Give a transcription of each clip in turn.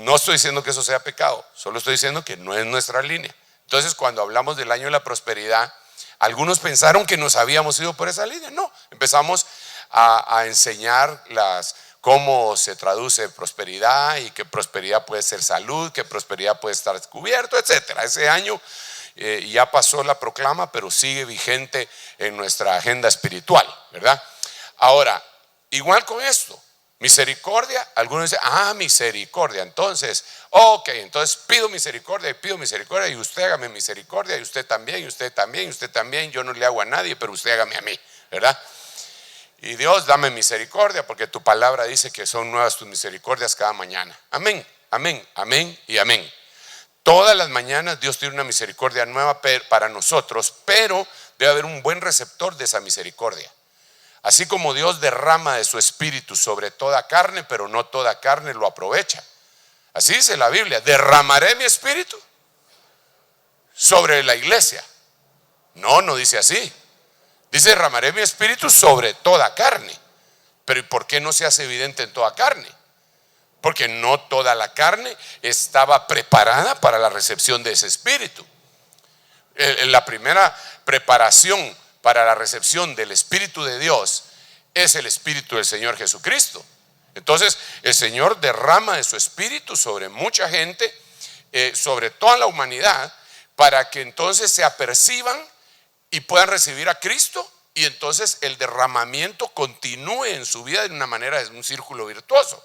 no estoy diciendo que eso sea pecado, solo estoy diciendo que no es nuestra línea. Entonces, cuando hablamos del año de la prosperidad, algunos pensaron que nos habíamos ido por esa línea. No, empezamos a enseñar cómo se traduce prosperidad, y que prosperidad puede ser salud, que prosperidad puede estar cubierto, etcétera. Ese año ya pasó la proclama, pero sigue vigente en nuestra agenda espiritual, ¿verdad? Ahora, igual con esto, misericordia, algunos dicen, misericordia, entonces, ok, entonces pido misericordia y usted hágame misericordia, y usted también, y usted también, y usted también. Yo no le hago a nadie, pero usted hágame a mí, ¿verdad? Y Dios, dame misericordia, porque tu palabra dice que son nuevas tus misericordias cada mañana. Amén, amén, amén y amén. Todas las mañanas Dios tiene una misericordia nueva para nosotros, pero debe haber un buen receptor de esa misericordia. Así como Dios derrama de su espíritu sobre toda carne, pero no toda carne lo aprovecha. Así dice la Biblia: derramaré mi espíritu sobre la iglesia. No dice así. Dice: derramaré mi espíritu sobre toda carne. Pero ¿y por qué no se hace evidente en toda carne? Porque no toda la carne estaba preparada para la recepción de ese espíritu. La primera preparación para la recepción del Espíritu de Dios es el Espíritu del Señor Jesucristo. Entonces el Señor derrama de su Espíritu sobre mucha gente, sobre toda la humanidad, para que entonces se aperciban y puedan recibir a Cristo, y entonces el derramamiento continúe en su vida de una manera, de un círculo virtuoso.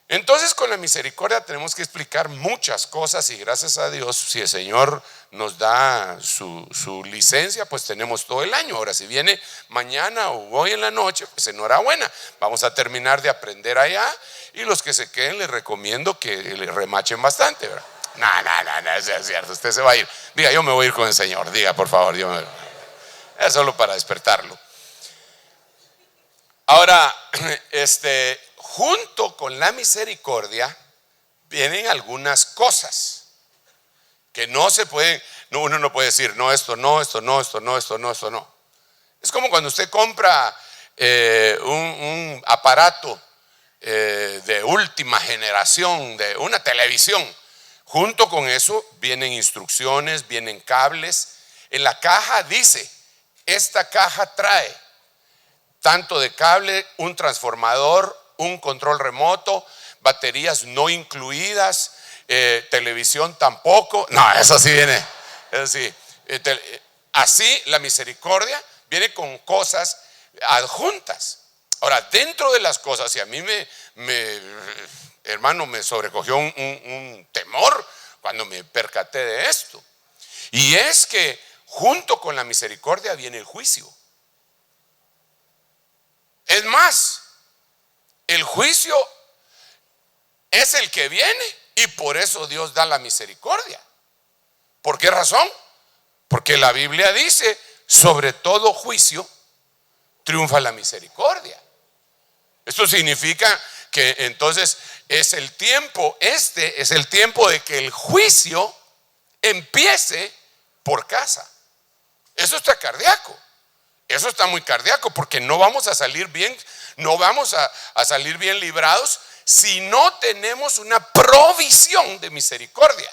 Entonces, con la misericordia tenemos que explicar muchas cosas, y gracias a Dios, si el Señor nos da su licencia, pues tenemos todo el año. Ahora, si viene mañana o hoy en la noche, pues enhorabuena, vamos a terminar de aprender allá, y los que se queden les recomiendo que le remachen bastante, ¿verdad? No, eso es cierto, usted se va a ir. Diga: yo me voy a ir con el Señor. Diga, por favor, es solo para despertarlo. Ahora, junto con la misericordia vienen algunas cosas que no se pueden, uno no puede decir: no, esto no. Es como cuando usted compra un aparato de última generación, de una televisión. Junto con eso vienen instrucciones, vienen cables. En la caja dice: esta caja trae tanto de cable, un transformador, un control remoto, baterías no incluidas, televisión tampoco. No, eso sí viene. Eso sí. Así la misericordia viene con cosas adjuntas. Ahora, dentro de las cosas, y a mí hermano, me sobrecogió un temor cuando me percaté de esto, y es que junto con la misericordia viene el juicio. Es más, el juicio es el que viene, y por eso Dios da la misericordia. ¿Por qué razón? Porque la Biblia dice: sobre todo juicio triunfa la misericordia. Esto significa que entonces es el tiempo de que el juicio empiece por casa. Eso está cardíaco. Eso está muy cardíaco, porque no vamos a salir bien, no vamos a salir bien librados si no tenemos una provisión de misericordia.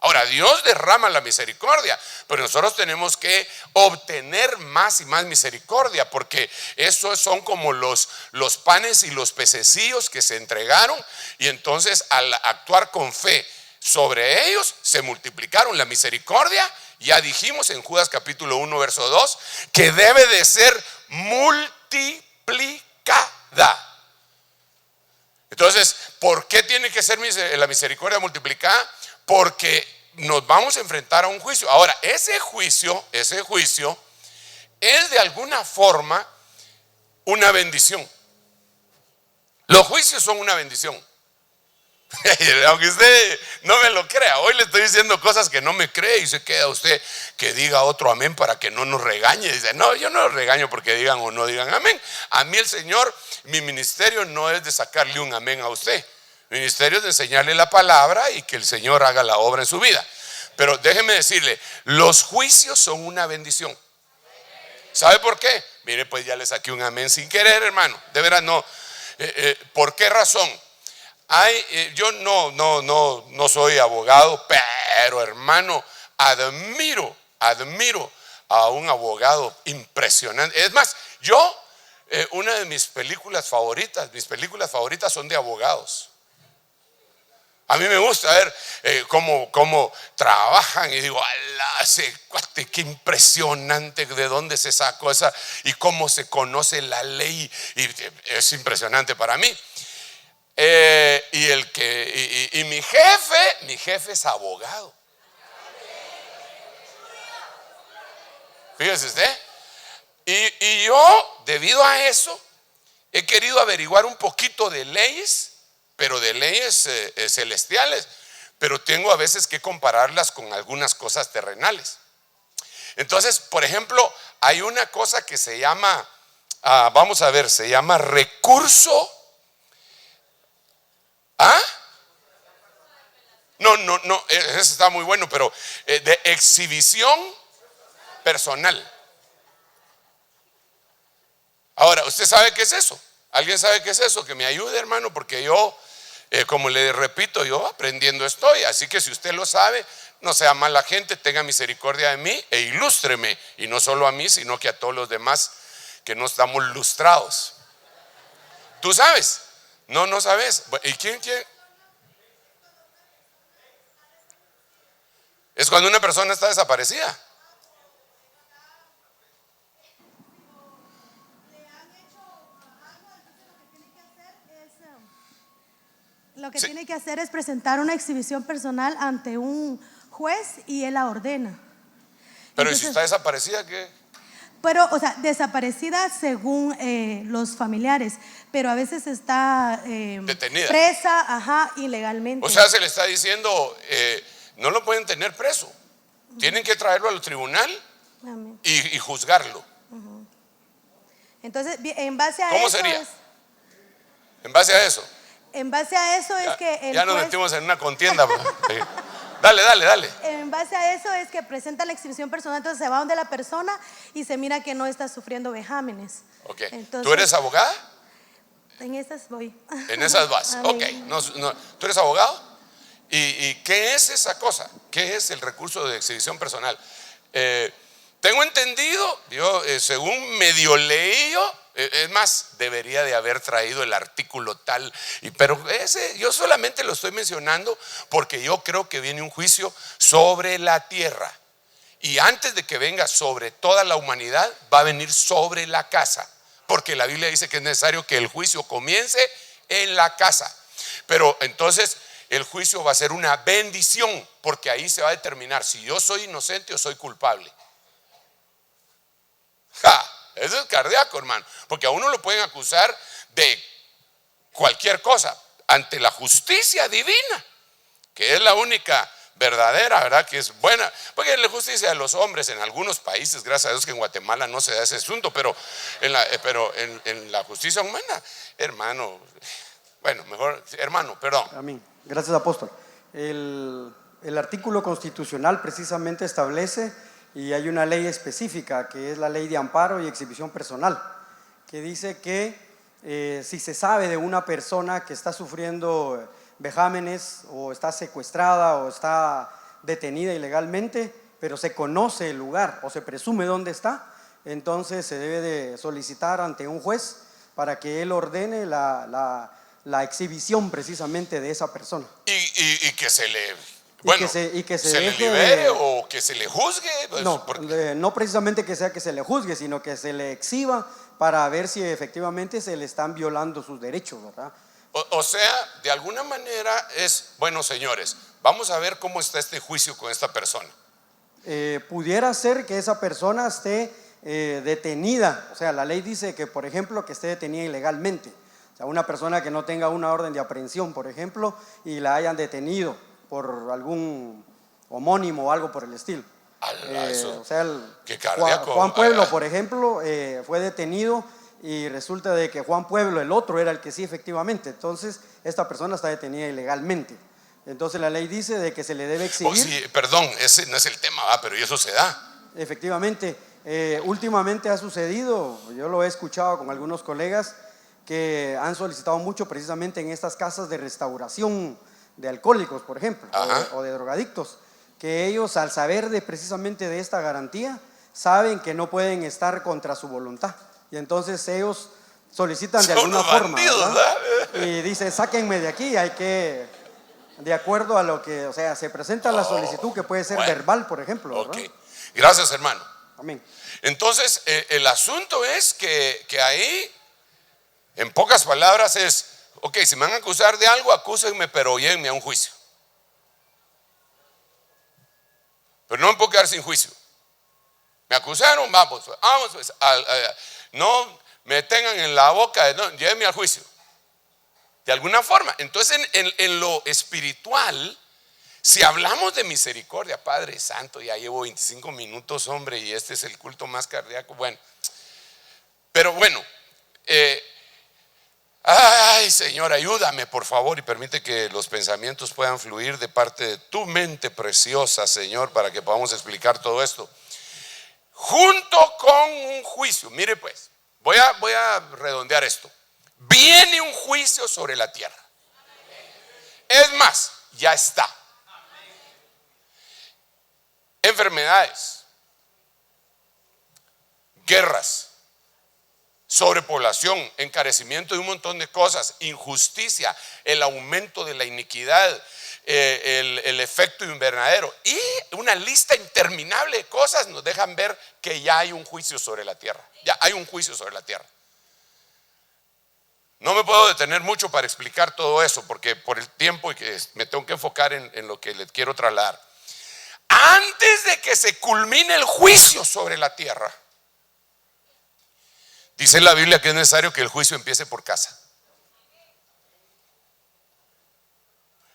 Ahora, Dios derrama la misericordia, pero nosotros tenemos que obtener más y más misericordia, porque esos son como los panes y los pececillos que se entregaron, y entonces al actuar con fe sobre ellos se multiplicaron. La misericordia, ya dijimos en Judas capítulo 1 verso 2, que debe de ser multiplicada. Entonces, ¿por qué tiene que ser la misericordia multiplicada? Porque nos vamos a enfrentar a un juicio. Ahora, ese juicio es de alguna forma una bendición. Los juicios son una bendición. Aunque usted no me lo crea, hoy le estoy diciendo cosas que no me cree, y se queda usted que diga otro amén para que no nos regañe. Dice: no, yo no los regaño porque digan o no digan amén. A mí el Señor, mi ministerio no es de sacarle un amén a usted. Mi ministerio es de enseñarle la palabra y que el Señor haga la obra en su vida. Pero déjeme decirle, los juicios son una bendición. ¿Sabe por qué? Mire, pues ya le saqué un amén sin querer, hermano. De veras no. ¿Por qué razón? Yo no soy abogado, pero hermano, admiro a un abogado impresionante. Es más, una de mis películas favoritas son de abogados. A mí me gusta ver cómo trabajan y digo, alá, ese cuate, qué impresionante de dónde se sacó esa y cómo se conoce la ley. Y es impresionante para mí. Y mi jefe es abogado. Fíjese usted. Y yo, debido a eso, he querido averiguar un poquito de leyes, pero de leyes celestiales, pero tengo a veces que compararlas con algunas cosas terrenales. Entonces, por ejemplo, hay una cosa que se llama, vamos a ver, se llama recurso. No, ese está muy bueno, pero de exhibición personal. Ahora, ¿usted sabe qué es eso? ¿Alguien sabe qué es eso? Que me ayude, hermano, porque yo, como le repito, yo aprendiendo estoy. Así que si usted lo sabe, no sea mala gente, tenga misericordia de mí e ilústreme. Y no solo a mí, sino que a todos los demás que no estamos lustrados. ¿Tú sabes? No sabes. ¿Y quién? Es cuando una persona está desaparecida. Lo que tiene que hacer es presentar una exhibición personal ante un juez y él la ordena. Pero entonces, si está desaparecida, ¿qué? Pero, o sea, desaparecida según los familiares, pero a veces está detenida, presa, ilegalmente. O sea, se le está diciendo, no lo pueden tener preso, tienen que traerlo al tribunal y juzgarlo. Entonces, en base a ¿cómo eso sería? En base a eso. En base a eso es que ya nos metimos en una contienda. Dale. En base a eso es que presenta la exhibición personal, entonces se va donde la persona y se mira que no está sufriendo vejámenes. Ok. Entonces, ¿tú eres abogada? En esas voy. En esas vas. Ok. ¿Tú eres abogado? ¿Y qué es esa cosa? ¿Qué es el recurso de exhibición personal? Tengo entendido, yo según medio leí es más, debería de haber traído el artículo tal, pero yo solamente lo estoy mencionando porque yo creo que viene un juicio sobre la tierra. Y antes de que venga sobre toda la humanidad, va a venir sobre la casa. Porque la Biblia dice que es necesario que el juicio comience en la casa. Pero entonces el juicio va a ser una bendición, porque ahí se va a determinar si yo soy inocente o soy culpable. Eso es cardíaco, hermano, porque a uno lo pueden acusar de cualquier cosa ante la justicia divina, que es la única verdadera, ¿verdad? Que es buena, porque la justicia de los hombres en algunos países, gracias a Dios que en Guatemala no se da ese asunto, pero en la justicia humana, hermano, bueno, mejor, hermano, perdón. Amén. Gracias, apóstol. El artículo constitucional precisamente establece, y hay una ley específica que es la ley de amparo y exhibición personal, que dice que si se sabe de una persona que está sufriendo vejámenes o está secuestrada o está detenida ilegalmente, pero se conoce el lugar o se presume dónde está, entonces se debe de solicitar ante un juez para que él ordene la exhibición precisamente de esa persona. Y que se le... Bueno, que se le libere o que se le juzgue. Pues, no precisamente que sea que se le juzgue, sino que se le exhiba para ver si efectivamente se le están violando sus derechos, ¿verdad? O sea, de alguna manera es, bueno, señores, vamos a ver cómo está este juicio con esta persona. Pudiera ser que esa persona esté detenida, o sea, la ley dice que, por ejemplo, que esté detenida ilegalmente. O sea, una persona que no tenga una orden de aprehensión, por ejemplo, y la hayan detenido por algún homónimo o algo por el estilo. O sea, Juan Pueblo, por ejemplo, fue detenido y resulta de que Juan Pueblo, el otro, era el que sí efectivamente. Entonces, esta persona está detenida ilegalmente. Entonces, la ley dice de que se le debe exhibir. Sí, perdón, ese no es el tema, pero eso se da. Efectivamente, últimamente ha sucedido, yo lo he escuchado con algunos colegas, que han solicitado mucho precisamente en estas casas de restauración de alcohólicos, por ejemplo, o de drogadictos, que ellos al saber precisamente de esta garantía, saben que no pueden estar contra su voluntad, y entonces ellos solicitan de alguna forma, ¿verdad? Y dicen, sáquenme de aquí, hay que, de acuerdo a lo que, o sea, se presenta la solicitud que puede ser verbal, por ejemplo, ¿verdad? Ok, gracias, hermano. Amén. Entonces, el asunto es que ahí, en pocas palabras, es, ok, si me van a acusar de algo, acúsenme, pero llévenme a un juicio. Pero no me puedo quedar sin juicio. Me acusaron, vamos pues, no me tengan en la boca, no, llévenme al juicio. De alguna forma. Entonces, en lo espiritual, si hablamos de misericordia, Padre Santo, ya llevo 25 minutos, hombre, y este es el culto más cardíaco. Bueno, pero bueno, ay, Señor, ayúdame, por favor, y permite que los pensamientos puedan fluir de parte de tu mente preciosa, Señor, para que podamos explicar todo esto. Junto con un juicio, mire pues, voy a redondear esto. Viene un juicio sobre la tierra. Es más, ya está. Enfermedades, guerras, sobrepoblación, encarecimiento de un montón de cosas, injusticia, el aumento de la iniquidad, el efecto invernadero y una lista interminable de cosas nos dejan ver que ya hay un juicio sobre la tierra. Ya hay un juicio sobre la tierra. No me puedo detener mucho para explicar todo eso porque por el tiempo y que me tengo que enfocar en lo que les quiero trasladar. Antes de que se culmine el juicio sobre la tierra, dice la Biblia que es necesario que el juicio empiece por casa.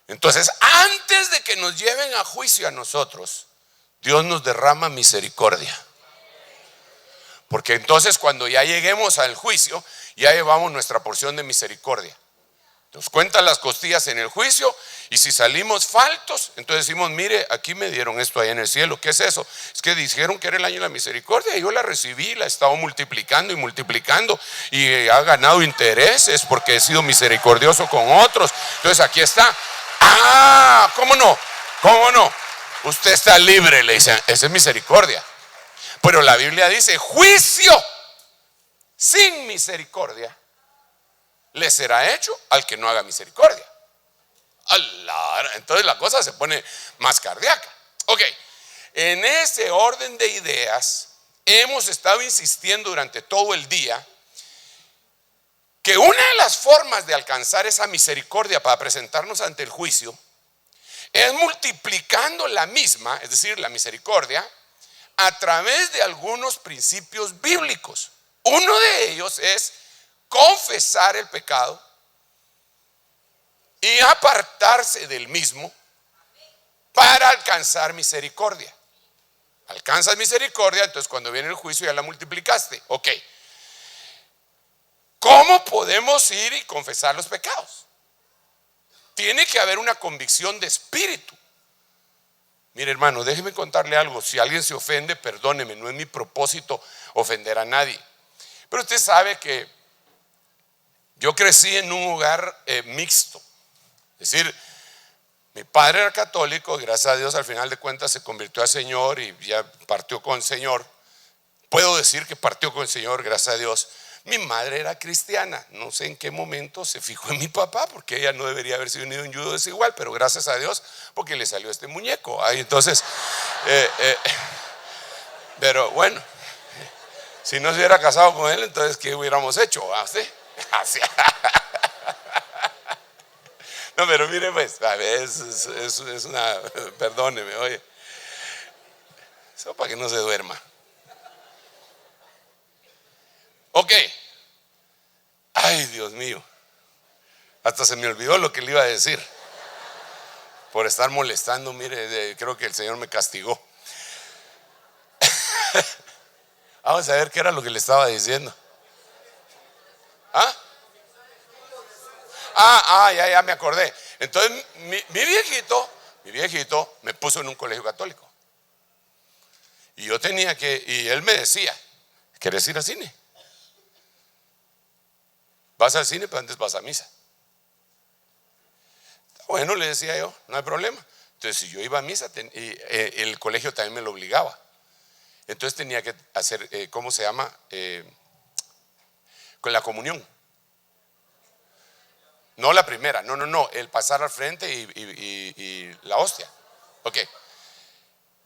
Entonces, antes de que nos lleven a juicio a nosotros, Dios nos derrama misericordia. Porque entonces cuando ya lleguemos al juicio, ya llevamos nuestra porción de misericordia. Nos cuentan las costillas en el juicio y si salimos faltos, entonces decimos, mire, aquí me dieron esto allá en el cielo. ¿Qué es eso? Es que dijeron que era el año de la misericordia y yo la recibí, la he estado multiplicando y multiplicando y ha ganado intereses porque he sido misericordioso con otros. Entonces aquí está. Ah, ¿cómo no? ¿Cómo no? Usted está libre, le dicen, esa es misericordia. Pero la Biblia dice, juicio sin misericordia le será hecho al que no haga misericordia. Entonces la cosa se pone más cardíaca. Ok, en ese orden de ideas hemos estado insistiendo durante todo el día que una de las formas de alcanzar esa misericordia para presentarnos ante el juicio es multiplicando la misma, es decir, la misericordia, a través de algunos principios bíblicos. Uno de ellos es confesar el pecado y apartarse del mismo para alcanzar misericordia. Alcanzas misericordia, entonces cuando viene el juicio ya la multiplicaste. Ok. ¿Cómo podemos ir y confesar los pecados? Tiene que haber una convicción de espíritu. Mire, hermano, déjeme contarle algo. Si alguien se ofende, perdóneme, no es mi propósito ofender a nadie. Pero usted sabe que yo crecí en un hogar mixto. Es decir, mi padre era católico, gracias a Dios al final de cuentas se convirtió al Señor y ya partió con el Señor. Puedo decir que partió con el Señor, gracias a Dios. Mi madre era cristiana, no sé en qué momento se fijó en mi papá, porque ella no debería haber sido unido en yudo desigual, pero gracias a Dios porque le salió este muñeco. Ahí entonces, pero bueno, si no se hubiera casado con él, entonces ¿qué hubiéramos hecho? ¿Usted? No, pero mire pues, a ver, es una, perdóneme, oye, eso para que no se duerma. Ok. Ay, Dios mío. Hasta se me olvidó lo que le iba a decir. Por estar molestando, mire, creo que el Señor me castigó. Vamos a ver qué era lo que le estaba diciendo. Ya me acordé. Entonces, mi viejito me puso en un colegio católico. Y yo y él me decía, ¿quieres ir al cine? Vas al cine, pero antes vas a misa. Bueno, le decía yo, no hay problema. Entonces, si yo iba a misa, el colegio también me lo obligaba. Entonces tenía que hacer, ¿cómo se llama? Con la comunión. No la primera, no, el pasar al frente y la hostia. Ok.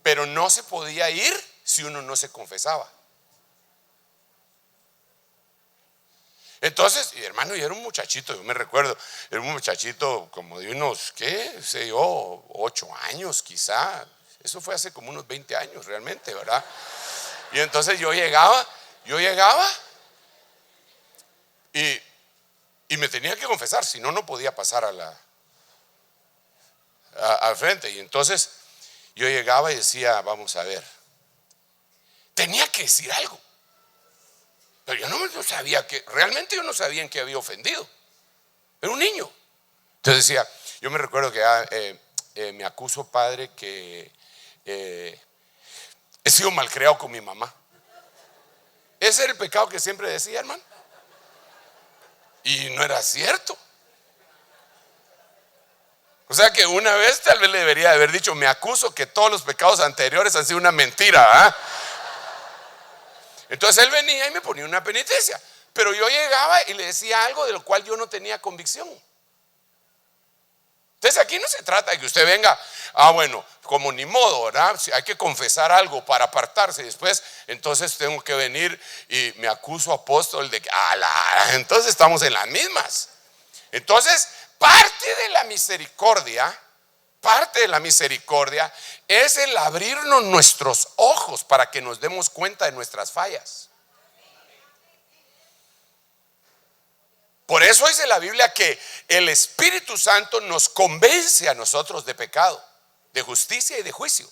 Pero no se podía ir si uno no se confesaba. Entonces, y hermano, yo era un muchachito, yo me recuerdo, era un muchachito como de unos, ¿qué? Sé yo, 8 años quizá. Eso fue hace como unos 20 años realmente, ¿verdad? Y entonces yo llegaba y me tenía que confesar, si no, no podía pasar al frente. Y entonces yo llegaba y decía, vamos a ver, tenía que decir algo. Pero yo no sabía realmente yo no sabía en qué había ofendido. Era un niño. Entonces decía, yo me recuerdo que me acuso, padre, que he sido malcriado con mi mamá. Ese era el pecado que siempre decía, hermano. Y no era cierto. O sea que una vez tal vez le debería haber dicho, me acuso que todos los pecados anteriores han sido una mentira, ¿eh? Entonces él venía y me ponía una penitencia. Pero yo llegaba y le decía algo de lo cual yo no tenía convicción. Entonces aquí no se trata de que usted venga, bueno, como ni modo, ¿verdad? Si hay que confesar algo para apartarse. Después, entonces tengo que venir y me acuso apóstol de que, entonces estamos en las mismas. Entonces, parte de la misericordia es el abrirnos nuestros ojos para que nos demos cuenta de nuestras fallas. Por eso dice la Biblia que el Espíritu Santo nos convence a nosotros de pecado, de justicia y de juicio.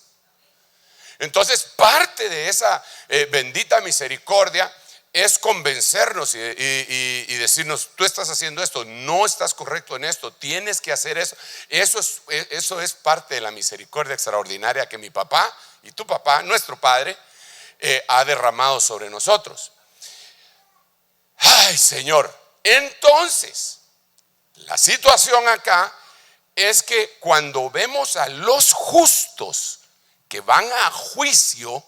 Entonces, parte de esa bendita misericordia es convencernos y decirnos, tú estás haciendo esto, no estás correcto en esto, tienes que hacer eso. Eso es parte de la misericordia extraordinaria que mi papá y tu papá, nuestro Padre, ha derramado sobre nosotros. Ay, Señor. Entonces, la situación acá es que cuando vemos a los justos que van a juicio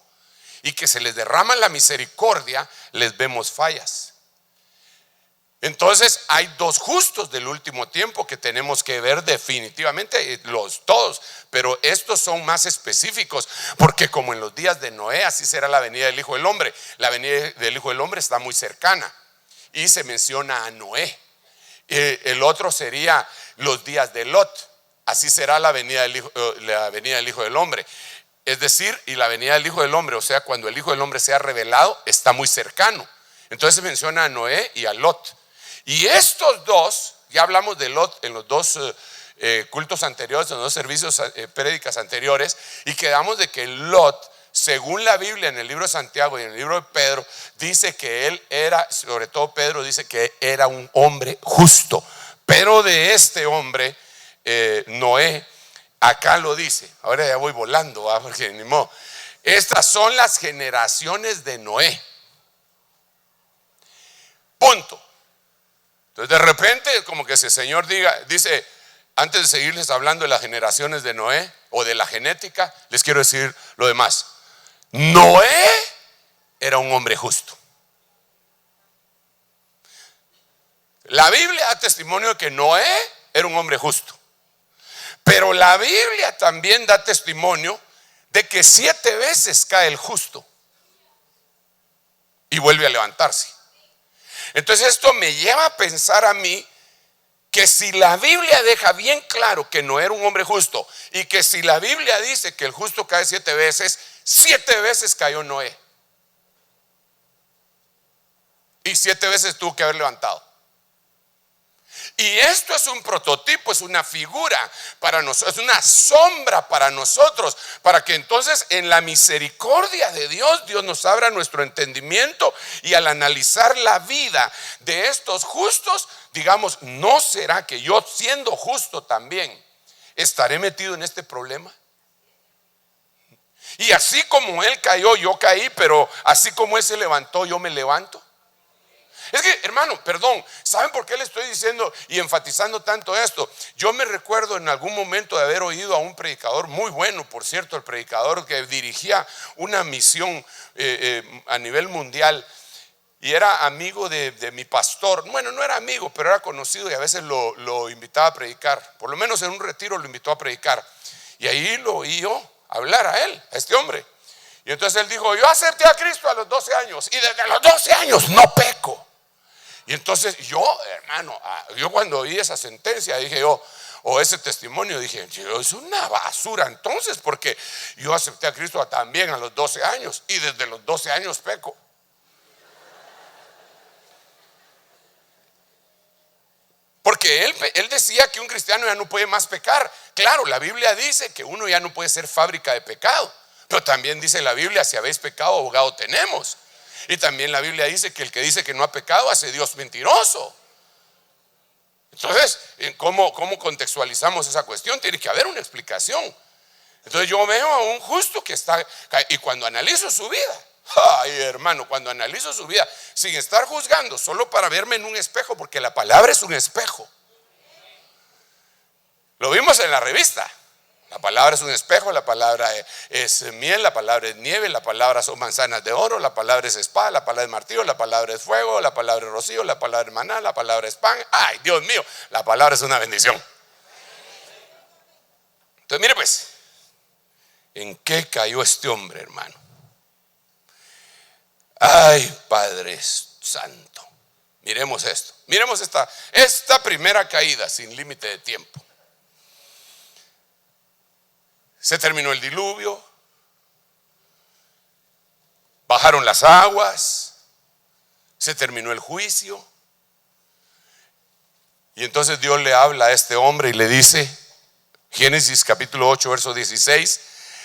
y que se les derrama la misericordia, les vemos fallas. Entonces hay dos justos del último tiempo que tenemos que ver definitivamente, todos, pero estos son más específicos, porque como en los días de Noé, así será la venida del Hijo del Hombre. La venida del Hijo del Hombre está muy cercana y se menciona a Noé. El otro sería los días de Lot, así será la venida del Hijo del Hombre. Es decir, y la venida del Hijo del Hombre, o sea, cuando el Hijo del Hombre sea revelado, está muy cercano. Entonces se menciona a Noé y a Lot. Y estos dos, ya hablamos de Lot en los dos cultos anteriores, en los dos servicios, prédicas anteriores, y quedamos de que Lot, según la Biblia en el libro de Santiago y en el libro de Pedro, dice que él era, sobre todo Pedro dice que era un hombre justo. Pero de este hombre, Noé, acá lo dice. Ahora ya voy volando, porque ni modo. Estas son las generaciones de Noé. Punto. Entonces de repente como que ese señor dice, antes de seguirles hablando de las generaciones de Noé o de la genética, les quiero decir lo demás. Noé era un hombre justo. La Biblia da testimonio de que Noé era un hombre justo. Pero la Biblia también da testimonio de que 7 veces cae el justo y vuelve a levantarse. Entonces esto me lleva a pensar a mí que si la Biblia deja bien claro que no era un hombre justo, y que si la Biblia dice que el justo cae 7 veces, 7 veces cayó Noé y 7 veces tuvo que haber levantado. Y esto es un prototipo, es una figura para nosotros, es una sombra para nosotros, para que entonces en la misericordia de Dios, Dios nos abra nuestro entendimiento, y al analizar la vida de estos justos, digamos, ¿no será que yo, siendo justo también, estaré metido en este problema? Y así como él cayó, yo caí, pero así como él se levantó, yo me levanto. Es que, hermano, perdón, ¿saben por qué le estoy diciendo y enfatizando tanto esto? Yo me recuerdo en algún momento de haber oído a un predicador muy bueno, por cierto, el predicador que dirigía una misión a nivel mundial, y era amigo de mi pastor. Bueno, no era amigo, pero era conocido, y a veces lo invitaba a predicar. Por lo menos en un retiro lo invitó a predicar, y ahí lo oí yo hablar a él, a este hombre. Y entonces él dijo: yo acepté a Cristo a los 12 años y desde los 12 años no peco. Y entonces yo, hermano, yo cuando oí esa sentencia dije yo, o ese testimonio, dije: es una basura entonces, porque yo acepté a Cristo también a los 12 años y desde los 12 años peco. Porque él decía que un cristiano ya no puede más pecar. Claro, la Biblia dice que uno ya no puede ser fábrica de pecado, pero también dice la Biblia: si habéis pecado, abogado tenemos. Y también la Biblia dice que el que dice que no ha pecado hace Dios mentiroso. Entonces, ¿cómo contextualizamos esa cuestión? Tiene que haber una explicación. Entonces yo veo a un justo que está, y cuando analizo su vida, ay, hermano, cuando analizo su vida, sin estar juzgando, solo para verme en un espejo, porque la palabra es un espejo. Lo vimos en la revista. La palabra es un espejo, la palabra es miel, la palabra es nieve, la palabra son manzanas de oro, la palabra es espada, la palabra es martillo, la palabra es fuego, la palabra es rocío, la palabra es maná, la palabra es pan. Ay, Dios mío, la palabra es una bendición. Entonces, mire pues, ¿en qué cayó este hombre, hermano? Ay, Padre Santo. Miremos esto. Miremos esta primera caída sin límite de tiempo. Se terminó el diluvio, bajaron las aguas, se terminó el juicio. Y entonces Dios le habla a este hombre y le dice, Génesis capítulo 8, verso 16: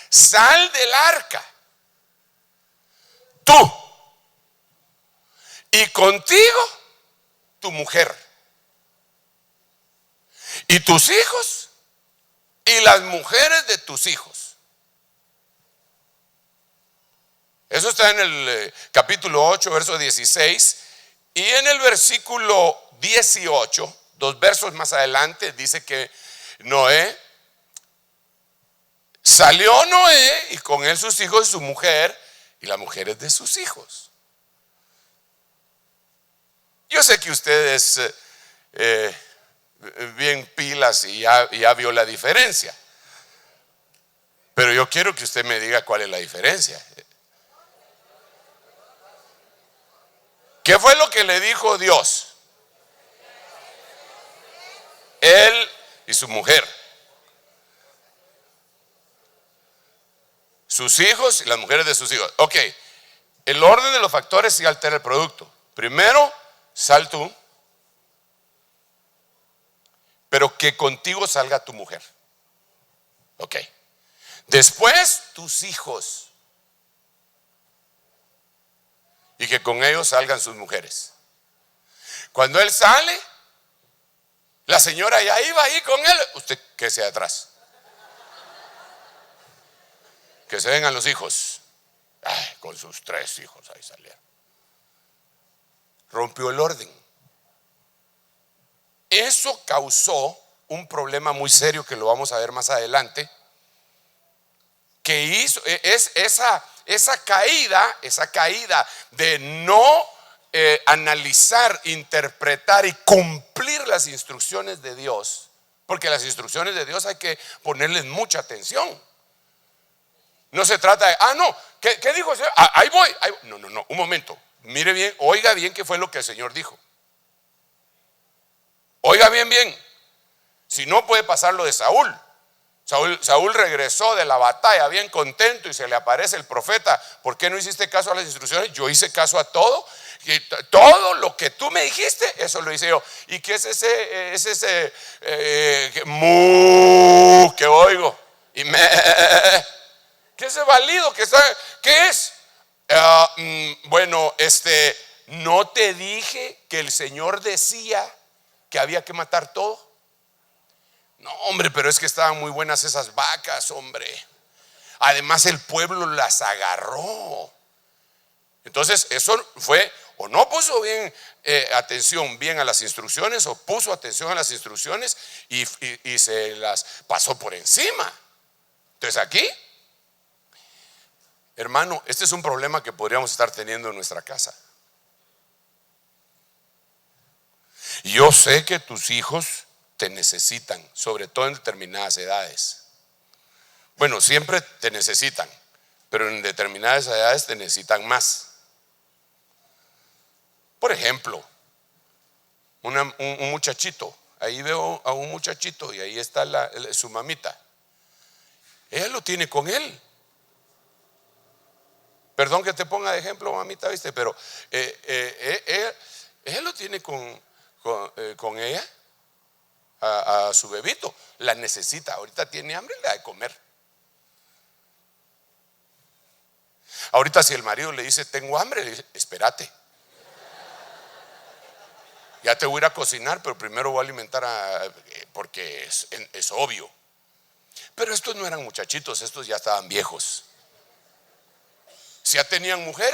sal del arca, tú, y contigo tu mujer, y tus hijos, y las mujeres de tus hijos. Eso está en el capítulo 8, verso 16. Y en el versículo 18, 2 versos más adelante, dice que salió Noé y con él sus hijos y su mujer y las mujeres de sus hijos. Yo sé que ustedes bien pilas y ya vio la diferencia, pero yo quiero que usted me diga cuál es la diferencia. ¿Qué fue lo que le dijo Dios? Él y su mujer, sus hijos y las mujeres de sus hijos. Ok, el orden de los factores sí altera el producto. Primero, sal tú, pero que contigo salga tu mujer. Ok. Después tus hijos, y que con ellos salgan sus mujeres. Cuando él sale, la señora ya iba ahí con él. Usted que sea atrás, que se vengan los hijos. Ay, con sus 3 hijos ahí salieron. Rompió el orden. Eso causó un problema muy serio que lo vamos a ver más adelante, que hizo esa caída de no analizar, interpretar y cumplir las instrucciones de Dios, porque las instrucciones de Dios hay que ponerles mucha atención. No se trata de, no, ¿qué dijo el Señor? Ahí voy. No, un momento, mire bien, oiga bien qué fue lo que el Señor dijo. Oiga bien, si no puede pasar lo de Saúl. Saúl regresó de la batalla bien contento y se le aparece el profeta. ¿Por qué no hiciste caso a las instrucciones? Yo hice caso a todo. Y todo lo que tú me dijiste, eso lo hice yo. ¿Y qué es ese que oigo? Y ¿qué es ese balido que está? ¿Qué es? No te dije que el Señor decía que había que matar todo. No, hombre, pero es que estaban muy buenas esas vacas, hombre. Además el pueblo las agarró. Entonces eso fue o no puso bien atención bien a las instrucciones, o puso atención a las instrucciones y se las pasó por encima. Entonces aquí, hermano, este es un problema que podríamos estar teniendo en nuestra casa. Yo sé que tus hijos te necesitan, sobre todo en determinadas edades. Bueno, siempre te necesitan, pero en determinadas edades te necesitan más. Por ejemplo, un muchachito, ahí veo a un muchachito y ahí está su mamita. Ella lo tiene con él. Perdón que te ponga de ejemplo, mamita, ¿viste? Pero ella lo tiene con ella, a su bebito. La necesita, ahorita tiene hambre, le da de comer. Ahorita si el marido le dice tengo hambre, le dice espérate, ya te voy a ir a cocinar, pero primero voy a alimentar porque es obvio. Pero estos no eran muchachitos, estos ya estaban viejos. Si ya tenían mujer,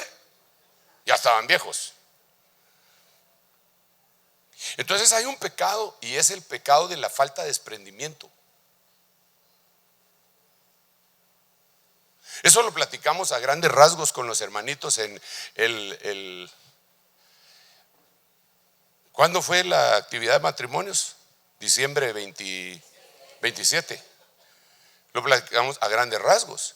ya estaban viejos. Entonces hay un pecado, y es el pecado de la falta de desprendimiento. Eso lo platicamos a grandes rasgos con los hermanitos en ¿cuándo fue la actividad de matrimonios? Diciembre 27. Lo platicamos a grandes rasgos.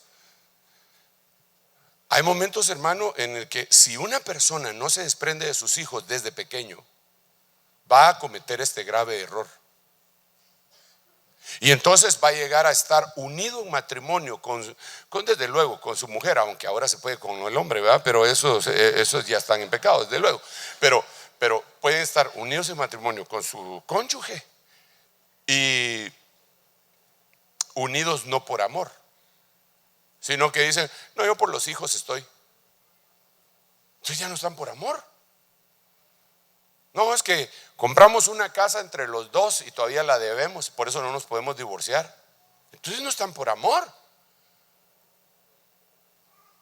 Hay momentos, hermano, en el que si una persona no se desprende de sus hijos desde pequeño, va a cometer este grave error. Y entonces va a llegar a estar unido en matrimonio desde luego, con su mujer, aunque ahora se puede con el hombre, ¿verdad? Pero esos ya están en pecado, desde luego. Pero pueden estar unidos en matrimonio con su cónyuge y unidos no por amor, sino que dicen, no, yo por los hijos estoy. Entonces ya no están por amor. No, es que compramos una casa entre los dos y todavía la debemos, por eso no nos podemos divorciar. Entonces no están por amor.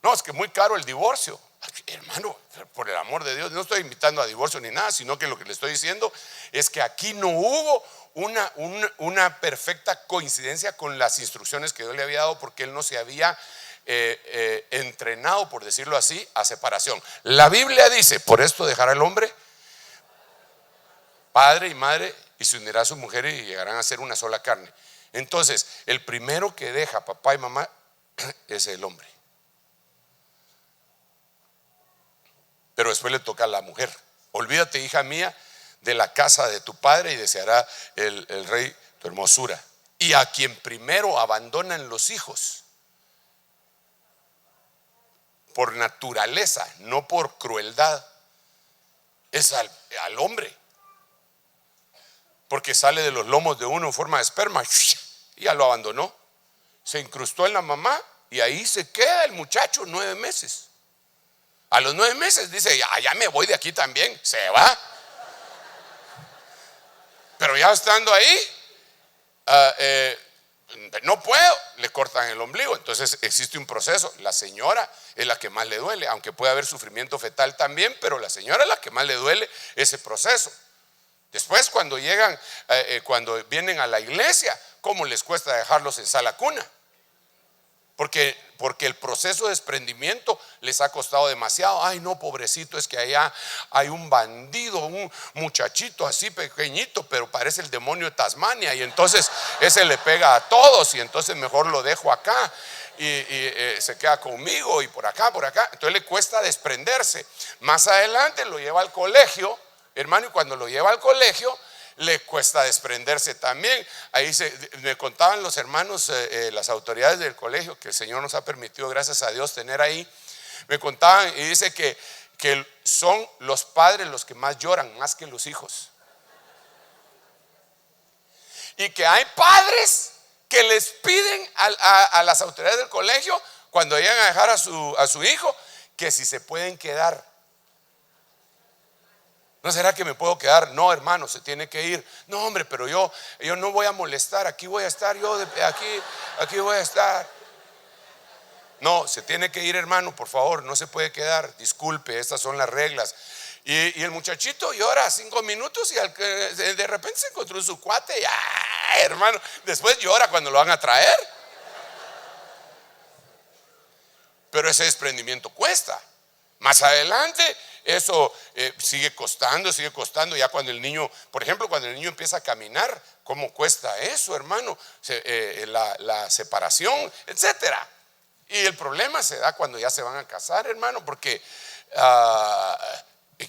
No, es que muy caro el divorcio. Hermano, por el amor de Dios, no estoy invitando a divorcio ni nada, sino que lo que le estoy diciendo es que aquí no hubo una perfecta coincidencia con las instrucciones que Dios le había dado, porque él no se había entrenado, por decirlo así, a separación. La Biblia dice, por esto dejará el hombre padre y madre y se unirá a su mujer y llegarán a ser una sola carne. Entonces, el primero que deja papá y mamá es el hombre. Pero después le toca a la mujer. Olvídate, hija mía, de la casa de tu padre y deseará el rey tu hermosura. Y a quien primero abandonan los hijos, por naturaleza, no por crueldad, es al hombre. Porque sale de los lomos de uno en forma de esperma y ya lo abandonó. Se incrustó en la mamá y ahí se queda el muchacho 9 meses. A los 9 meses dice, ya me voy de aquí también. Se va. Pero ya estando ahí, no puedo, le cortan el ombligo. Entonces existe un proceso. La señora es la que más le duele, aunque puede haber sufrimiento fetal también, pero la señora es la que más le duele ese proceso. Después cuando llegan, cuando vienen a la iglesia, ¿cómo les cuesta dejarlos en sala cuna? Porque el proceso de desprendimiento les ha costado demasiado. Ay no, pobrecito, es que allá hay un bandido, un muchachito así pequeñito, pero parece el demonio de Tasmania, y entonces ese le pega a todos, y entonces mejor lo dejo acá y se queda conmigo, y por acá. Entonces le cuesta desprenderse. Más adelante lo lleva al colegio, hermano, y cuando lo lleva al colegio le cuesta desprenderse también. Ahí me contaban los hermanos, las autoridades del colegio, que el Señor nos ha permitido, gracias a Dios, tener ahí. Me contaban y dice que son los padres los que más lloran, más que los hijos. Y que hay padres que les piden a las autoridades del colegio, cuando llegan a dejar a su hijo, que si se pueden quedar. ¿No será que me puedo quedar? No, hermano, se tiene que ir. No, hombre, pero yo no voy a molestar. Aquí voy a estar, aquí voy a estar. No, se tiene que ir, hermano, por favor, no se puede quedar. Disculpe, estas son las reglas. Y el muchachito llora 5 minutos y de repente se encontró su cuate y hermano, después llora cuando lo van a traer. Pero ese desprendimiento cuesta. Más adelante eso sigue costando. Ya cuando el niño, por ejemplo, cuando el niño empieza a caminar, ¿cómo cuesta eso, hermano? La separación, etcétera. Y el problema se da cuando ya se van a casar, hermano, porque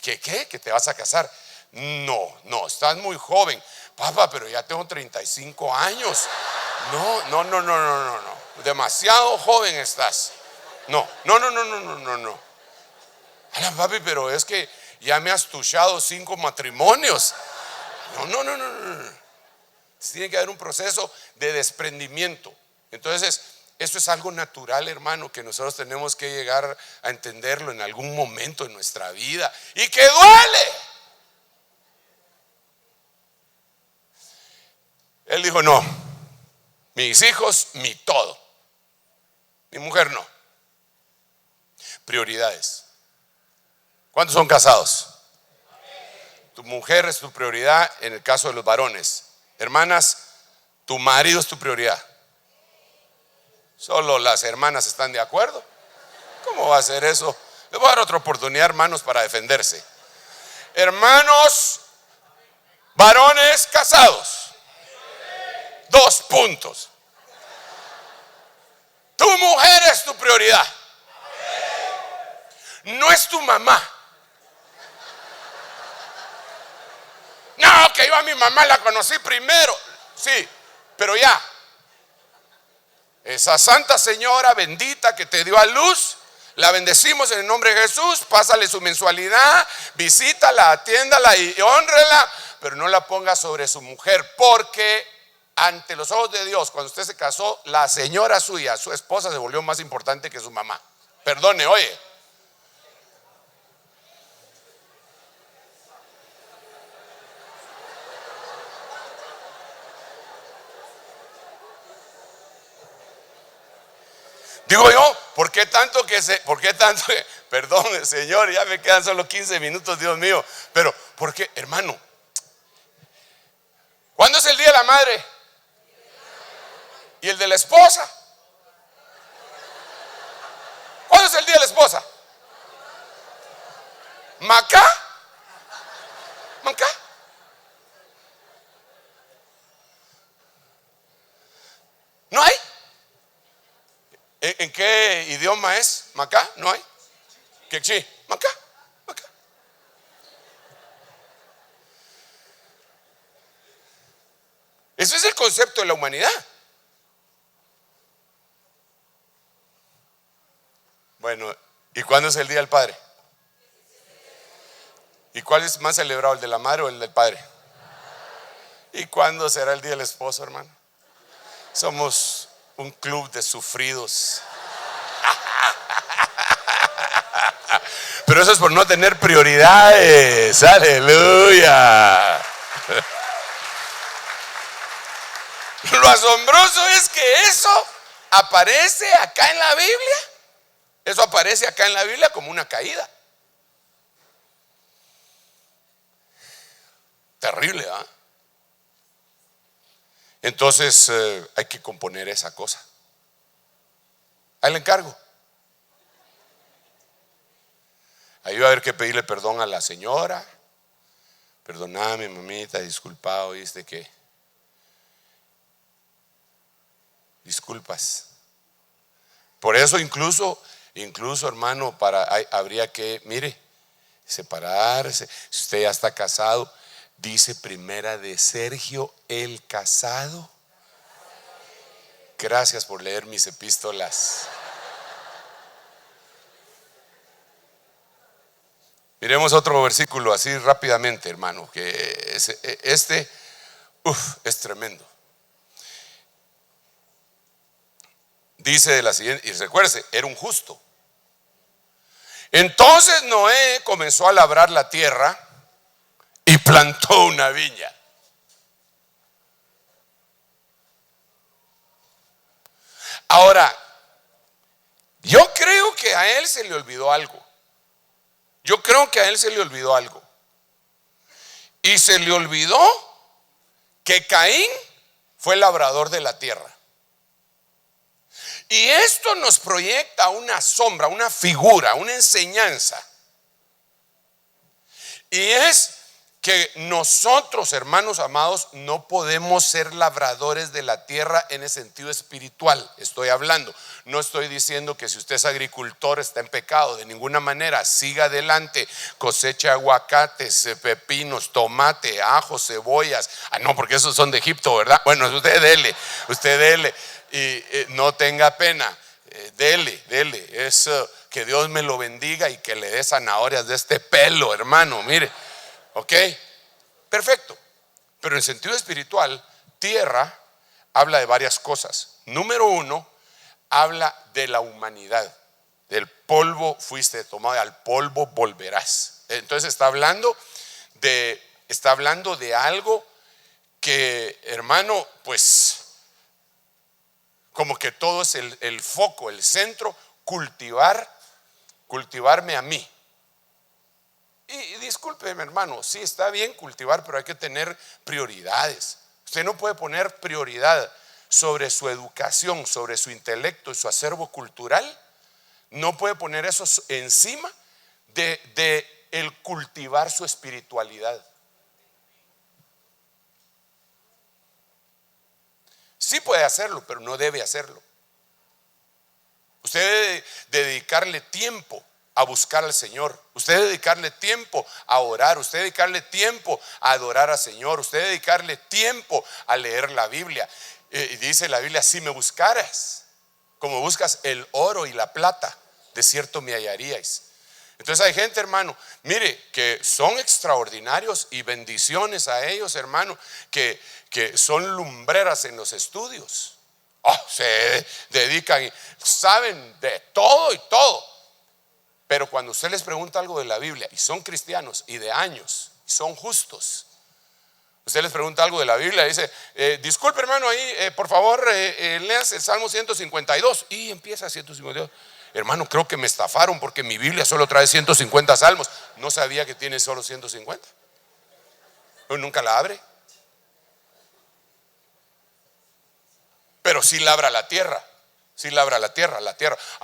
¿qué? ¿Que te vas a casar? No, estás muy joven. Papá, pero ya tengo 35 años. No. Demasiado joven estás. No. Ala, papi, pero es que ya me has tuchado 5 matrimonios. No. Tiene que haber un proceso de desprendimiento. Entonces, eso es algo natural, hermano, que nosotros tenemos que llegar a entenderlo en algún momento en nuestra vida. Y que duele. Él dijo, no, mis hijos, mi todo. Mi mujer no. Prioridades. ¿Cuántos son casados? Tu mujer es tu prioridad en el caso de los varones. Hermanas, tu marido es tu prioridad. Solo las hermanas están de acuerdo. ¿Cómo va a ser eso? Les voy a dar otra oportunidad, hermanos, para defenderse. Hermanos, varones casados. 2 puntos. Tu mujer es tu prioridad. No es tu mamá. No, que yo a mi mamá la conocí primero. Sí, pero ya. Esa santa señora bendita que te dio a luz, la bendecimos en el nombre de Jesús. Pásale su mensualidad, visítala, atiéndala y hónrela, pero no la ponga sobre su mujer, porque ante los ojos de Dios, cuando usted se casó, la señora suya, su esposa, se volvió más importante que su mamá. Perdone, oye. Digo yo, ¿por qué tanto perdón, Señor, ya me quedan solo 15 minutos, Dios mío, pero ¿por qué, hermano? ¿Cuándo es el día de la madre? ¿Y el de la esposa? ¿Cuándo es el día de la esposa? ¿Macá? ¿No hay? ¿En qué idioma es? ¿Macá? ¿No hay? ¿Quechí? ¿Macá? Ese es el concepto de la humanidad. Bueno, ¿y cuándo es el Día del Padre? ¿Y cuál es más celebrado, el de la madre o el del padre? ¿Y cuándo será el Día del Esposo, hermano? Somos un club de sufridos. Pero eso es por no tener prioridades. Aleluya. Lo asombroso es que eso aparece acá en la Biblia. Eso aparece acá en la Biblia como una caída. Terrible, ¿ah? Entonces hay que componer esa cosa. Ahí le encargo. Ahí va a haber que pedirle perdón a la señora. Perdóname, mamita, disculpa, oíste que. Disculpas. Por eso incluso hermano, habría que, mire, separarse. Si usted ya está casado, dice Primera de Sergio el Casado. Gracias por leer mis epístolas. Miremos otro versículo así rápidamente, hermano, que este es tremendo. Dice de la siguiente, y recuérdese, era un justo. Entonces Noé comenzó a labrar la tierra y plantó una viña. Ahora, yo creo que a él se le olvidó algo. Yo creo que a él se le olvidó algo. Y se le olvidó que Caín fue labrador de la tierra. Y esto nos proyecta una sombra, una figura, una enseñanza. Y es que nosotros, hermanos amados, no podemos ser labradores de la tierra en el sentido espiritual. Estoy hablando, no estoy diciendo que si usted es agricultor está en pecado, de ninguna manera. Siga adelante, cosecha aguacates, pepinos, tomate, ajo, cebollas. No, porque esos son de Egipto, ¿verdad? Bueno, usted dele y no tenga pena. Dele, eso, que Dios me lo bendiga y que le dé zanahorias de este pelo, hermano, mire. Ok, perfecto. Pero en sentido espiritual, tierra habla de varias cosas. Número uno, habla de la humanidad. Del polvo fuiste tomado, al polvo volverás. Entonces está hablando de algo que, hermano, pues como que todo es el foco, el centro, cultivarme a mí. Y discúlpeme, hermano, sí está bien cultivar, pero hay que tener prioridades. Usted no puede poner prioridad sobre su educación, sobre su intelecto y su acervo cultural. No puede poner eso encima de el cultivar su espiritualidad. Sí puede hacerlo, pero no debe hacerlo. Usted debe dedicarle tiempo a buscar al Señor. Usted debe dedicarle tiempo a orar. Usted debe dedicarle tiempo a adorar al Señor. Usted debe dedicarle tiempo a leer la Biblia. Dice la Biblia: si me buscaras como buscas el oro y la plata, de cierto me hallaríais. Entonces hay gente, hermano, mire, que son extraordinarios y bendiciones a ellos, hermano, que son lumbreras en los estudios. Se dedican y saben de todo y todo. Pero cuando usted les pregunta algo de la Biblia, y son cristianos y de años, y son justos, usted les pregunta algo de la Biblia y dice: disculpe, hermano, ahí por favor leas el Salmo 152. Y empieza 152. Hermano, creo que me estafaron porque mi Biblia solo trae 150 salmos. No sabía que tiene solo 150. Pero nunca la abre. Pero sí labra la tierra. Sí labra la tierra.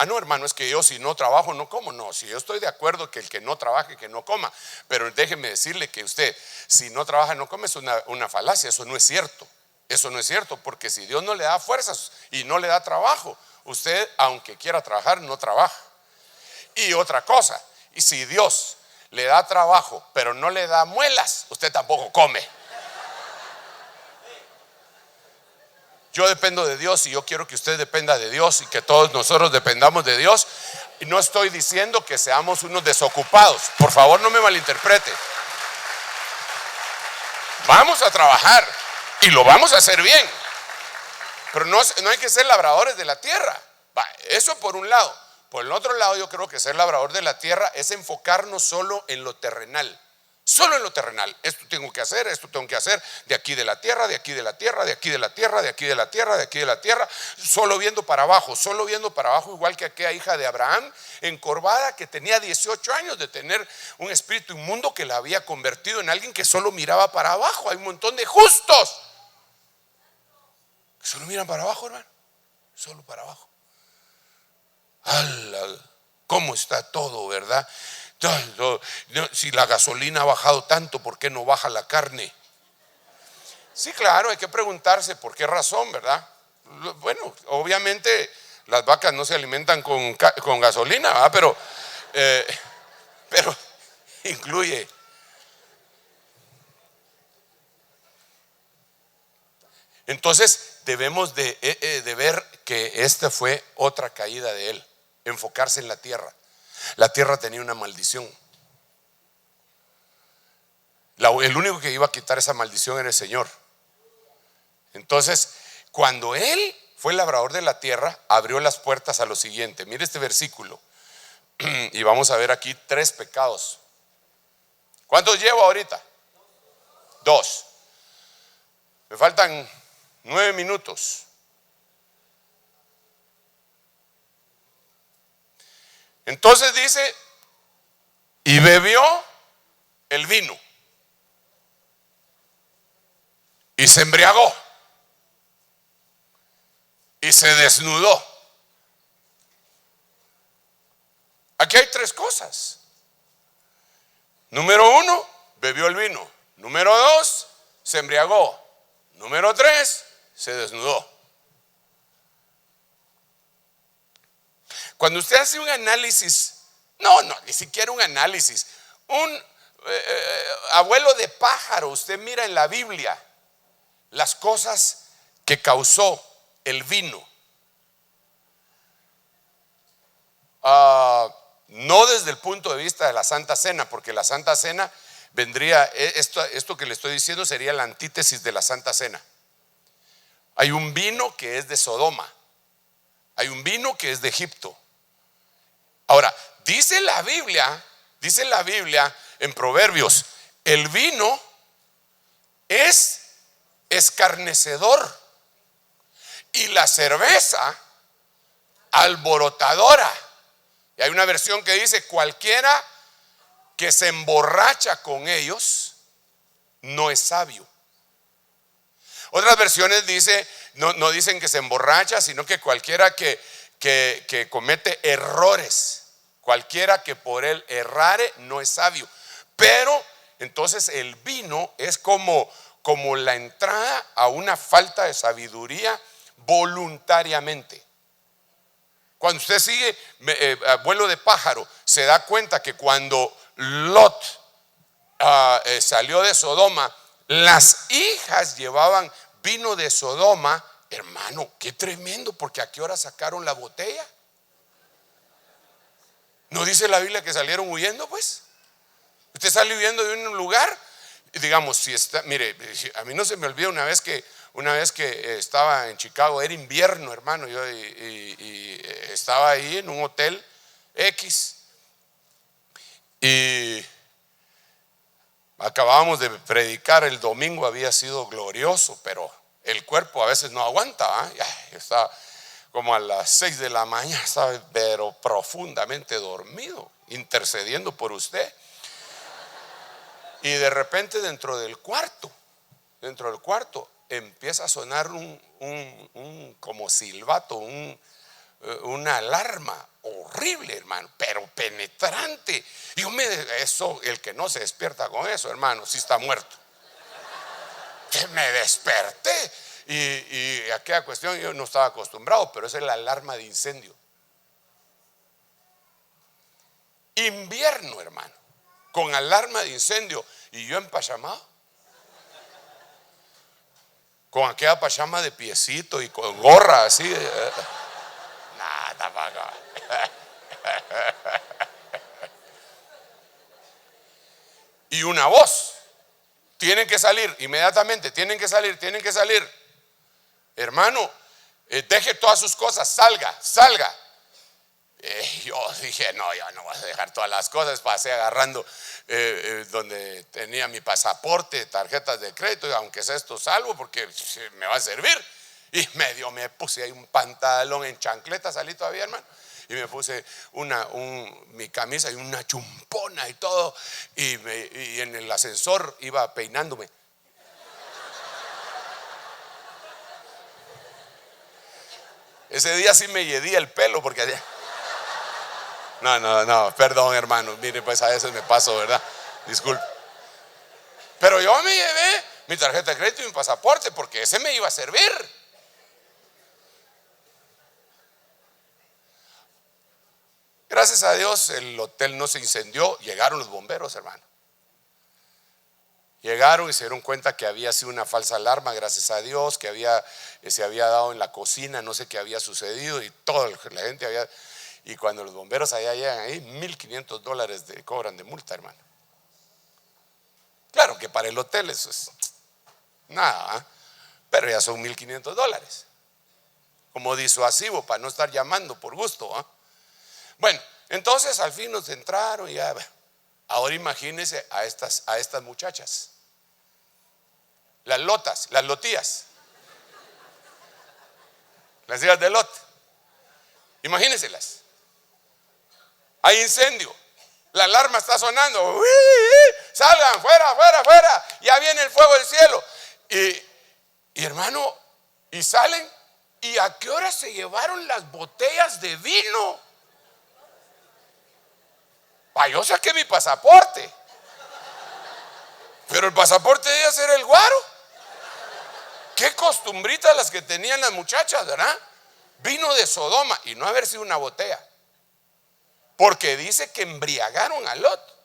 No, hermano, es que yo si no trabajo no como. No, si yo estoy de acuerdo que el que no trabaje que no coma. Pero déjeme decirle que usted, si no trabaja no come, es una falacia. Eso no es cierto. Eso no es cierto, porque si Dios no le da fuerzas y no le da trabajo, usted, aunque quiera trabajar, no trabaja. Y otra cosa, y si Dios le da trabajo pero no le da muelas, usted tampoco come. Yo dependo de Dios y yo quiero que usted dependa de Dios y que todos nosotros dependamos de Dios. Y no estoy diciendo que seamos unos desocupados. Por favor, no me malinterprete. Vamos a trabajar y lo vamos a hacer bien. Pero no hay que ser labradores de la tierra. Eso por un lado. Por el otro lado, yo creo que ser labrador de la tierra es enfocarnos solo en lo terrenal. Solo en lo terrenal. Esto tengo que hacer, de aquí de la tierra, de aquí de la tierra, de aquí de la tierra, de aquí de la tierra, de aquí de la tierra. Solo viendo para abajo, igual que aquella hija de Abraham, encorvada, que tenía 18 años de tener un espíritu inmundo que la había convertido en alguien que solo miraba para abajo. Hay un montón de justos que solo miran para abajo, hermano. Solo para abajo. ¡Hala! ¿Cómo está todo, verdad? Si la gasolina ha bajado tanto, ¿por qué no baja la carne? Sí, claro, hay que preguntarse por qué razón, ¿verdad? Bueno, obviamente las vacas no se alimentan con gasolina, ¿verdad? Pero incluye. Entonces debemos de ver que esta fue otra caída de él, enfocarse en la tierra. La tierra tenía una maldición. El único que iba a quitar esa maldición era el Señor. Entonces, cuando él fue el labrador de la tierra, abrió las puertas a lo siguiente. Mire este versículo. Y vamos a ver aquí 3 pecados. ¿Cuántos llevo ahorita? 2. Me faltan 9 minutos. Entonces dice: y bebió el vino y se embriagó y se desnudó. Aquí hay tres cosas. Número uno, bebió el vino. Número dos, se embriagó. Número tres, se desnudó. Cuando usted hace un análisis, no, ni siquiera un análisis, un abuelo de pájaro, usted mira en la Biblia las cosas que causó el vino. No desde el punto de vista de la Santa Cena, porque la Santa Cena vendría, esto que le estoy diciendo sería la antítesis de la Santa Cena. Hay un vino que es de Sodoma, hay un vino que es de Egipto. Ahora, dice la Biblia en Proverbios, el vino es escarnecedor y la cerveza alborotadora. Y hay una versión que dice, cualquiera que se emborracha con ellos no es sabio. Otras versiones no dicen que se emborracha, sino que cualquiera que comete errores, cualquiera que por él errare no es sabio. Pero entonces el vino es como la entrada a una falta de sabiduría voluntariamente. Cuando usted sigue vuelo de pájaro, se da cuenta que cuando Lot salió de Sodoma, las hijas llevaban vino de Sodoma. Hermano, qué tremendo, porque ¿a qué hora sacaron la botella? ¿No dice la Biblia que salieron huyendo? Pues usted sale huyendo de un lugar, digamos, si está, mire, a mí no se me olvida una vez que estaba en Chicago, era invierno, hermano, yo y estaba ahí en un hotel X y acabábamos de predicar el domingo, había sido glorioso, pero el cuerpo a veces no aguanta, ¿eh? Estaba como a las 6 de la mañana, estaba pero profundamente dormido, intercediendo por usted. Y de repente dentro del cuarto empieza a sonar un como silbato, una alarma horrible, hermano, pero penetrante. Y eso, el que no se despierta con eso, hermano, sí está muerto. Que me desperté y aquella cuestión yo no estaba acostumbrado, pero esa es la alarma de incendio. Invierno, hermano, con alarma de incendio y yo empachamado, con aquella pachama de piecito y con gorra así. Nada, vaga. Y una voz: tienen que salir inmediatamente, tienen que salir. Hermano, deje todas sus cosas, salga. Yo dije, no, yo no voy a dejar todas las cosas. Pasé agarrando donde tenía mi pasaporte, tarjetas de crédito, aunque sea esto salvo porque me va a servir. Y me puse ahí un pantalón en chancleta, salí todavía, hermano, y me puse mi camisa y una chumpona y todo, y en el ascensor iba peinándome. Ese día sí me yedía el pelo porque no, perdón, hermano, mire, pues a veces me paso, ¿verdad? Disculpe. Pero yo me llevé mi tarjeta de crédito y mi pasaporte porque ese me iba a servir. Gracias a Dios el hotel no se incendió. Llegaron los bomberos, hermano. Llegaron y se dieron cuenta que había sido una falsa alarma, gracias a Dios, que se había dado en la cocina, no sé qué había sucedido, y toda la gente había. Y cuando los bomberos allá llegan ahí, $1,500 cobran de multa, hermano. Claro que para el hotel eso es nada, ¿eh? Pero ya son $1,500 como disuasivo para no estar llamando por gusto, ¿eh? Bueno, entonces al fin nos entraron y ya. Ahora imagínense a estas muchachas, las lotías, las hijas de Lot. Imagínenselas. Hay incendio, La alarma está sonando. ¡Uy! Salgan, fuera, fuera, fuera. Ya viene el fuego del cielo. Y hermano, y salen. ¿Y a qué hora se llevaron las botellas de vino? Yo saqué mi pasaporte. Pero el pasaporte debía ser el guaro. Qué costumbritas las que tenían las muchachas, ¿verdad? Vino de Sodoma y no haber sido una botella. Porque dice que embriagaron a Lot.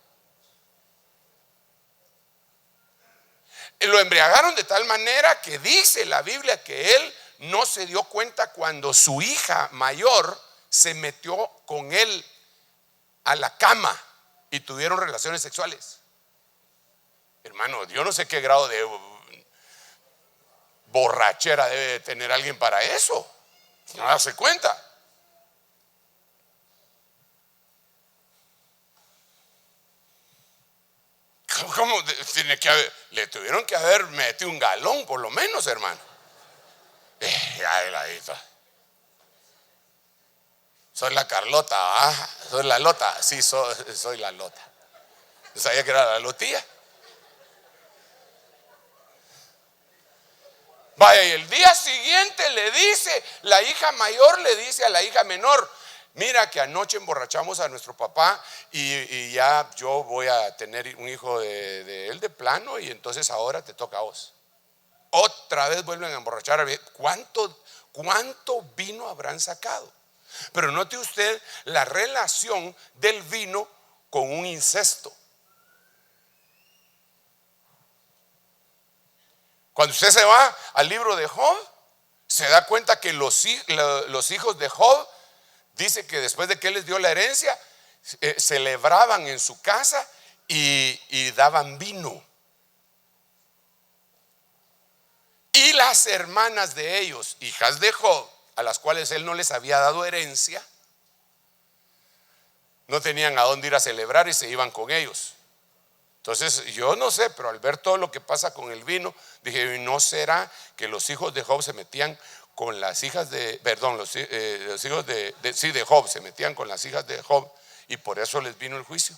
Lo embriagaron de tal manera que dice la Biblia que él no se dio cuenta cuando su hija mayor se metió con él a la cama y tuvieron relaciones sexuales. Hermano, yo no sé qué grado de borrachera debe tener alguien para eso. No darse cuenta. ¿Cómo tiene que haber? Le tuvieron que haber metido un galón por lo menos, hermano. Ahí está. Soy la Carlota, ¿ah? Soy la Lota. Sí, soy la Lota. Yo sabía que era la Lotía. Vaya, y el día siguiente le dice, la hija mayor le dice a la hija menor: mira que anoche emborrachamos a nuestro papá y ya yo voy a tener un hijo de él de plano, y entonces ahora te toca a vos. Otra vez vuelven a emborrachar. ¿Cuánto vino habrán sacado? Pero note usted la relación del vino con un incesto. Cuando usted se va al libro de Job, se da cuenta que los hijos de Job, dice que después de que él les dio la herencia, celebraban en su casa y daban vino. Y las hermanas de ellos, hijas de Job, a las cuales él no les había dado herencia, no tenían a dónde ir a celebrar y se iban con ellos. Entonces yo no sé, pero al ver todo lo que pasa con el vino, dije: ¿no será que los hijos de Job se metían con las hijas de, perdón, los hijos de Job se metían con las hijas de Job y por eso les vino el juicio?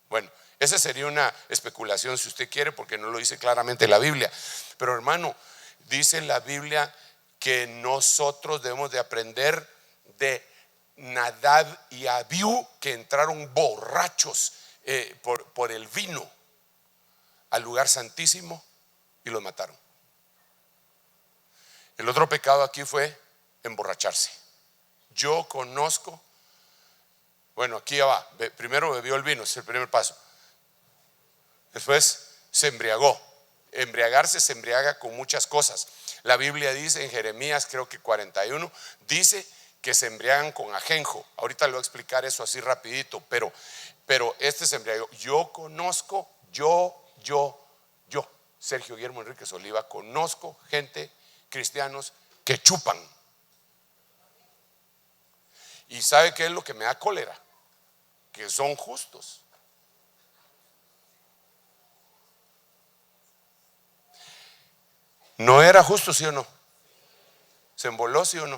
Bueno, esa sería una especulación si usted quiere, porque no lo dice claramente la Biblia. Pero hermano, dice la Biblia que nosotros debemos de aprender de Nadab y Abiú, que entraron borrachos por el vino al lugar santísimo y los mataron. El otro pecado aquí fue emborracharse. Yo conozco, bueno, aquí ya va. Primero bebió el vino, es el primer paso. Después se embriagó. Embriagarse se embriaga con muchas cosas. La Biblia dice en Jeremías, creo que 41, dice que se embriagan con ajenjo. Ahorita le voy a explicar eso así rapidito, pero este se embriagó. Yo conozco, Sergio Guillermo Enríquez Oliva, conozco gente, cristianos, que chupan. ¿Y sabe qué es lo que me da cólera? Que son justos. ¿No era justo, sí o no? ¿Se emboló, sí o no?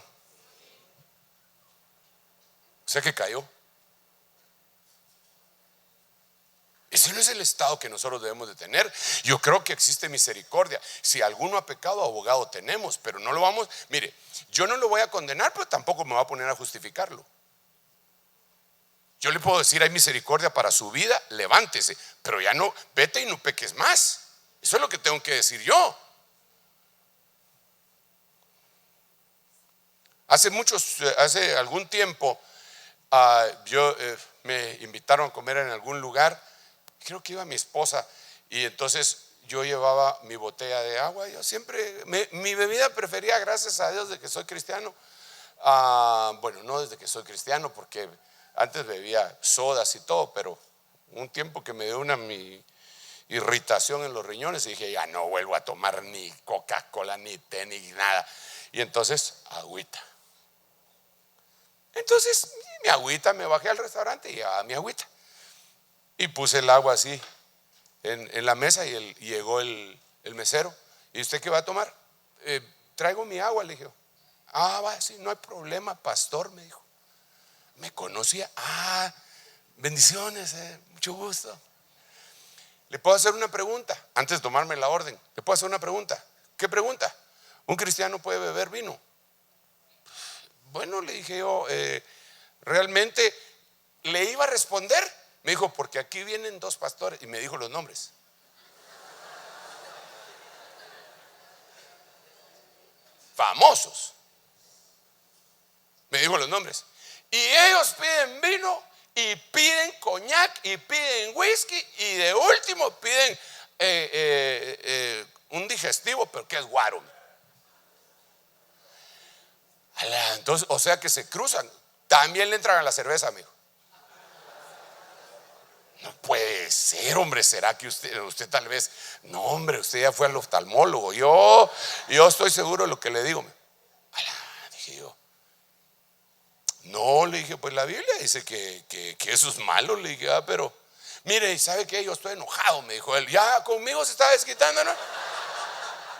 O sea que cayó. Ese no es el estado que nosotros debemos de tener. Yo creo que existe misericordia. Si alguno ha pecado, abogado tenemos, pero no lo vamos. Mire, yo no lo voy a condenar, pero tampoco me voy a poner a justificarlo. Yo le puedo decir: hay misericordia para su vida, levántese, pero ya no, vete y no peques más. Eso es lo que tengo que decir yo. Hace algún tiempo me invitaron a comer en algún lugar. Creo que iba mi esposa, y entonces yo llevaba mi botella de agua. Yo siempre, mi bebida preferida, gracias a Dios, de que soy cristiano. Bueno, no desde que soy cristiano, porque antes bebía sodas y todo, pero un tiempo que me dio mi irritación en los riñones y dije: ya no vuelvo a tomar ni Coca-Cola, ni té, ni nada. Y entonces, agüita. Entonces, mi agüita, me bajé al restaurante y llevaba mi agüita. Y puse el agua así en la mesa, y llegó el mesero. ¿Y usted qué va a tomar? Traigo mi agua, le dije. Va, sí, no hay problema, pastor, me dijo. Me conocía. Bendiciones, mucho gusto. ¿Le puedo hacer una pregunta? Antes de tomarme la orden, ¿le puedo hacer una pregunta? ¿Qué pregunta? ¿Un cristiano puede beber vino? Bueno, le dije yo, realmente le iba a responder. Me dijo, porque aquí vienen 2 pastores. Y me dijo los nombres. Famosos. Me dijo los nombres. Y ellos piden vino y piden coñac y piden whisky y de último piden un digestivo, pero que es guaro. Entonces, o sea que se cruzan. También le entran a la cerveza, amigo. No puede ser, hombre. ¿Será que usted tal vez? No, hombre, usted ya fue al oftalmólogo. Yo estoy seguro de lo que le digo. Dije yo. No, le dije, pues la Biblia dice que eso es malo. Le dije, pero mire, ¿sabe qué? Yo estoy enojado, me dijo él. Ya conmigo se está desquitando, ¿no?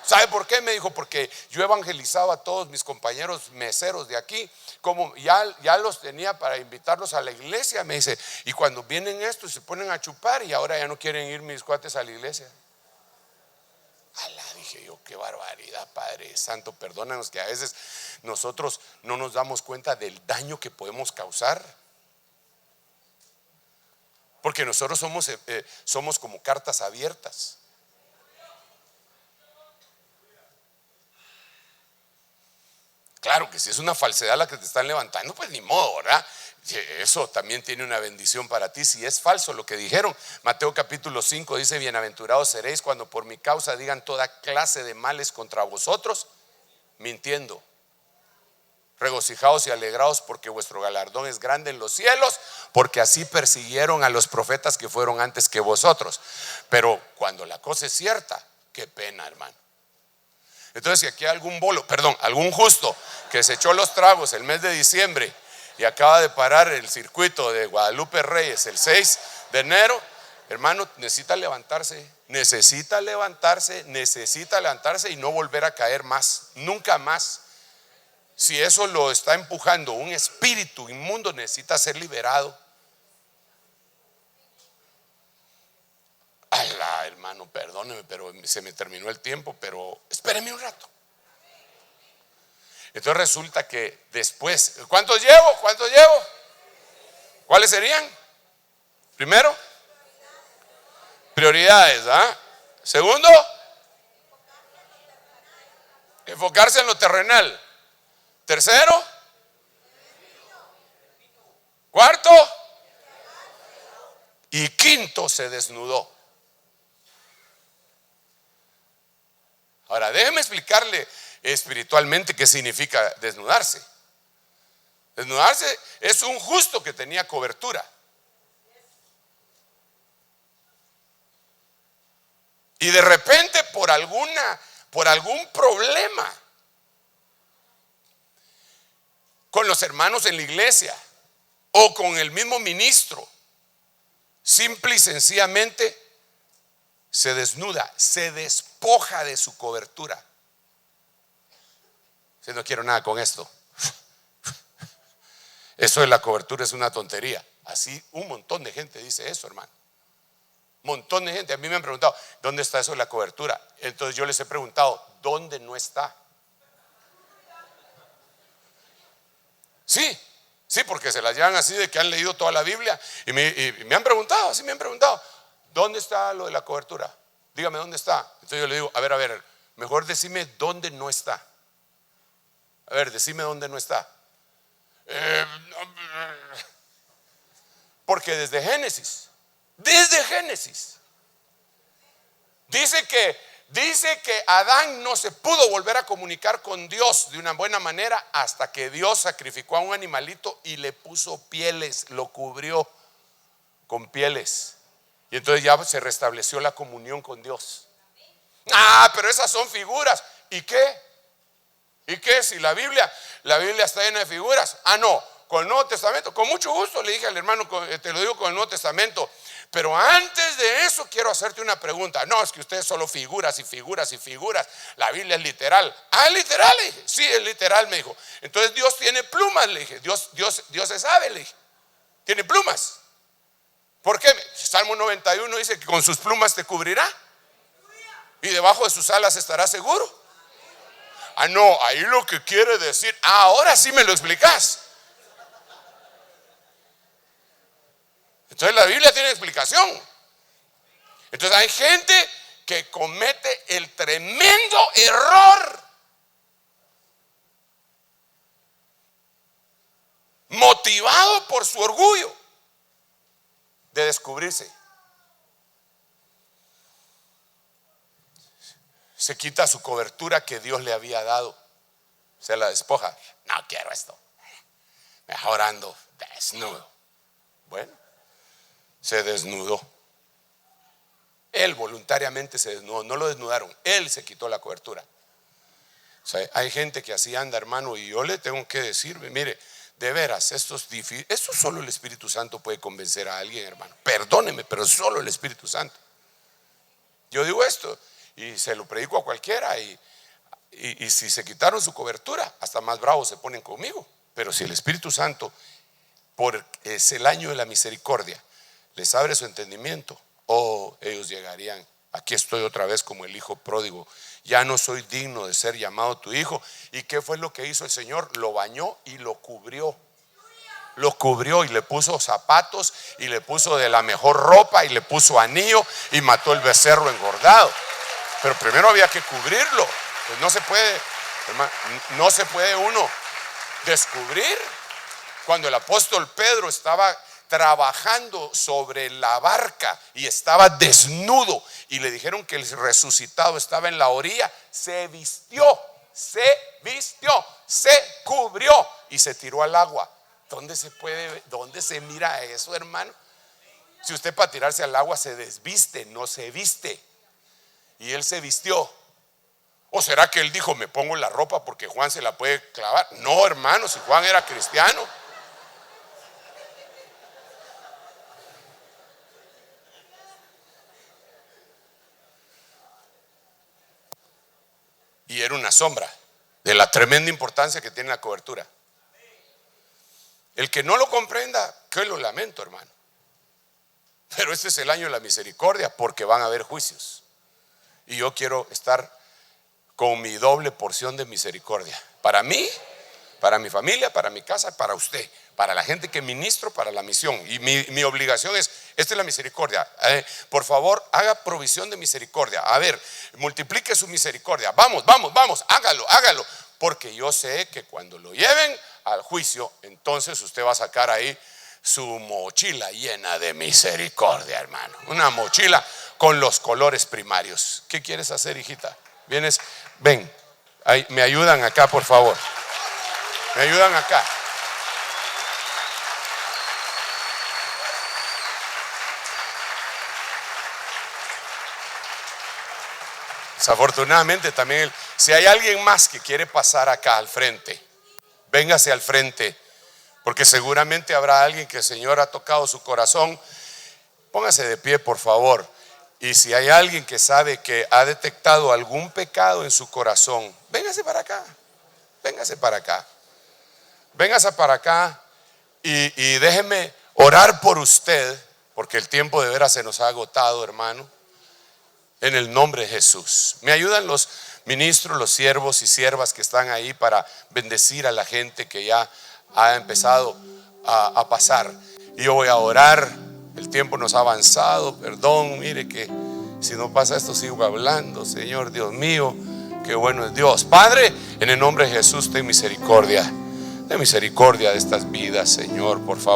¿Sabe por qué? Me dijo, porque yo evangelizaba a todos mis compañeros meseros de aquí, como ya los tenía para invitarlos a la iglesia, me dice, y cuando vienen estos se ponen a chupar y ahora ya no quieren ir mis cuates a la iglesia. Dije yo, qué barbaridad, Padre Santo, perdónanos que a veces nosotros no nos damos cuenta del daño que podemos causar. Porque nosotros somos como cartas abiertas. Claro que si es una falsedad la que te están levantando, pues ni modo, ¿verdad? Eso también tiene una bendición para ti si es falso lo que dijeron. Mateo capítulo 5 dice, bienaventurados seréis cuando por mi causa digan toda clase de males contra vosotros, mintiendo. Regocijaos y alegraos porque vuestro galardón es grande en los cielos, porque así persiguieron a los profetas que fueron antes que vosotros. Pero cuando la cosa es cierta, qué pena, hermano. Entonces, si aquí hay algún justo que se echó los tragos el mes de diciembre y acaba de parar el circuito de Guadalupe Reyes el 6 de enero, hermano, necesita levantarse y no volver a caer más, nunca más. Si eso lo está empujando un espíritu inmundo, necesita ser liberado. Hermano, perdóneme, pero se me terminó el tiempo, pero espéreme un rato. Entonces resulta que después, ¿cuántos llevo? ¿Cuáles serían? Primero, prioridades, ¿ah? Segundo, enfocarse en lo terrenal. Tercero, cuarto y quinto, se desnudó. Ahora, déjeme explicarle espiritualmente qué significa desnudarse. Desnudarse es un justo que tenía cobertura. Y de repente por algún problema con los hermanos en la iglesia o con el mismo ministro, simple y sencillamente se desnuda, se despoja de su cobertura. Si no quiero nada con esto. Eso de la cobertura es una tontería. Así un montón de gente dice eso, hermano. Montón de gente. A mí me han preguntado, ¿dónde está eso de la cobertura? Entonces yo les he preguntado, ¿dónde no está? Sí, porque se las llevan así de que han leído toda la Biblia y me han preguntado, ¿dónde está lo de la cobertura? Dígame dónde está. Entonces yo le digo, a ver, mejor decime dónde no está. A ver, decime dónde no está. Porque desde Génesis dice que Adán no se pudo volver a comunicar con Dios de una buena manera hasta que Dios sacrificó a un animalito y le puso pieles, lo cubrió con pieles. Y entonces ya se restableció la comunión con Dios. Pero esas son figuras. ¿Y qué? Si la Biblia está llena de figuras. No, con el Nuevo Testamento, con mucho gusto le dije al hermano, te lo digo con el Nuevo Testamento. Pero antes de eso quiero hacerte una pregunta. No, es que ustedes solo figuras y figuras y figuras. La Biblia es literal. ¿Es literal? Le dije. Sí, es literal, me dijo. Entonces Dios tiene plumas, le dije. Dios se sabe, le dije. Tiene plumas. ¿Por qué? Salmo 91 dice que con sus plumas te cubrirá y debajo de sus alas estarás seguro. Ah, no, ahí lo que quiere decir, ahora sí me lo explicas. Entonces la Biblia tiene explicación. Entonces hay gente que comete el tremendo error, motivado por su orgullo, de descubrirse. Se quita su cobertura que Dios le había dado, se la despoja. No quiero esto, mejor ando desnudo. Bueno, se desnudó. Él voluntariamente se desnudó, no lo desnudaron, él se quitó la cobertura. O sea, hay gente que así anda, hermano, y yo le tengo que decir, mire, de veras, esto solo el Espíritu Santo puede convencer a alguien, hermano. Perdóneme, pero solo el Espíritu Santo. Yo digo esto y se lo predico a cualquiera, y si se quitaron su cobertura, hasta más bravos se ponen conmigo. Pero si el Espíritu Santo, es el año de la misericordia, les abre su entendimiento, ellos llegarían. Aquí estoy otra vez como el hijo pródigo, ya no soy digno de ser llamado tu hijo. ¿Y qué fue lo que hizo el Señor? Lo bañó y lo cubrió. Lo cubrió y le puso zapatos y le puso de la mejor ropa y le puso anillo y mató el becerro engordado. Pero primero había que cubrirlo. Pues no se puede, hermano, no se puede uno descubrir. Cuando el apóstol Pedro estaba trabajando sobre la barca y estaba desnudo y le dijeron que el resucitado estaba en la orilla, se vistió, se cubrió y se tiró al agua. ¿Dónde se mira eso, hermano? Si usted para tirarse al agua se desviste, no se viste. Y él se vistió. ¿O será que él dijo, me pongo la ropa porque Juan se la puede clavar? No, hermano, si Juan era cristiano. Y era una sombra de la tremenda importancia que tiene la cobertura. El que no lo comprenda, que lo lamento, hermano. Pero este es el año de la misericordia, porque van a haber juicios. Y yo quiero estar con mi doble porción de misericordia. Para mí, para mi familia, para mi casa, para usted, para la gente que ministro, para la misión. Y mi obligación es, esta es la misericordia. Por favor, haga provisión de misericordia. A ver, multiplique su misericordia. Vamos, hágalo. Porque yo sé que cuando lo lleven al juicio, entonces usted va a sacar ahí su mochila llena de misericordia, hermano. Una mochila con los colores primarios. ¿Qué quieres hacer, hijita? ¿Vienes? Ven, ahí, me ayudan acá, por favor. Me ayudan acá. Desafortunadamente también, si hay alguien más que quiere pasar acá al frente, véngase al frente, porque seguramente habrá alguien que el Señor ha tocado su corazón. Póngase de pie, por favor. Y si hay alguien que sabe que ha detectado algún pecado en su corazón, véngase para acá. Véngase para acá. Véngase para acá y déjeme orar por usted, porque el tiempo de veras se nos ha agotado, hermano. En el nombre de Jesús. Me ayudan los ministros, los siervos y siervas que están ahí para bendecir a la gente que ya ha empezado a pasar. Y yo voy a orar. El tiempo nos ha avanzado. Perdón, mire que si no pasa esto sigo hablando. Señor Dios mío, qué bueno es Dios. Padre, en el nombre de Jesús, ten misericordia. Ten misericordia de estas vidas, Señor, por favor.